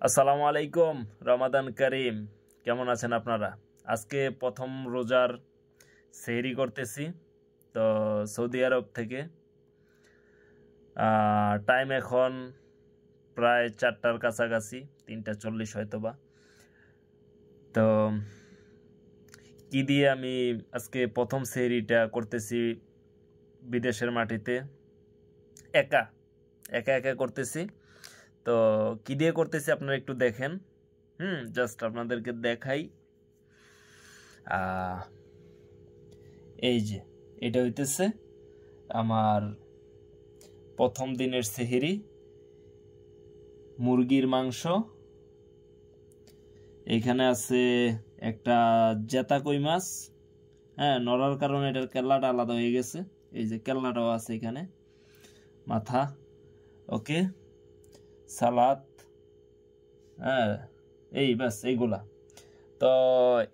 আসসালামু আলাইকুম। রমাদান করিম। কেমন আছেন আপনারা? আজকে প্রথম রোজার সেহরি করতেছি তো সৌদি আরব থেকে। টাইম এখন প্রায় 4টার কাছাকাছি, 3:40 হয়তোবা। তো কি দিয়ে আমি আজকে প্রথম সেহরিটা করতেছি বিদেশের মাটিতে, একা একা একা করতেছি। তো কি দিয়ে করতেছি আপনারা একটু দেখেন। জাস্ট আপনাদেরকে দেখাই। এই যে এটা হইতেছে আমার প্রথম দিনের সেহরি। মুরগির মাংস, এইখানে আছে একটা জেতা কই মাছ। নড়ার কারণে এটার কেল্লাটা আলাদা হয়ে গেছে। এই যে কেল্লাটাও আছে এখানে, মাথা। ওকে, সালাদ, এই ব্যাস এইগুলা। তো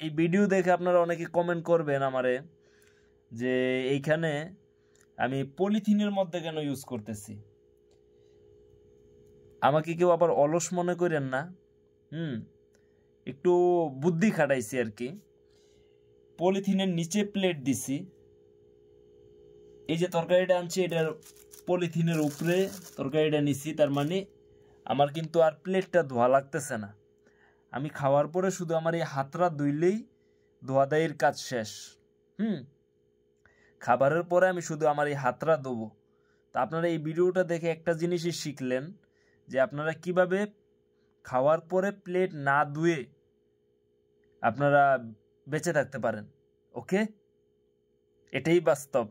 এই ভিডিও দেখে আপনারা অনেকে কমেন্ট করবেন আমারে যে এইখানে আমি পলিথিনের মধ্যে কেন ইউজ করতেছি। আমাকে কেউ আবার অলস মনে করেন না। একটু বুদ্ধি খাটাইছি আর কি। পলিথিনের নিচে প্লেট দিছি, এই যে তরকারিটা আনছি এটার পলিথিনের উপরে তরকারিটা নিছি। তার মানে আমার কিন্তু আর প্লেটটা ধোয়া লাগতেছে না। আমি খাওয়ার পরে শুধু আমার এই হাতটা ধুইলেই ধোয়াদাইয়ের কাজ শেষ। খাবারের পরে আমি শুধু আমার এই হাতটা ধোবো। তা আপনারা এই ভিডিওটা দেখে একটা জিনিসই শিখলেন যে আপনারা কিভাবে খাওয়ার পরে প্লেট না ধুয়ে আপনারা বেঁচে থাকতে পারেন। ওকে, এটাই বাস্তব।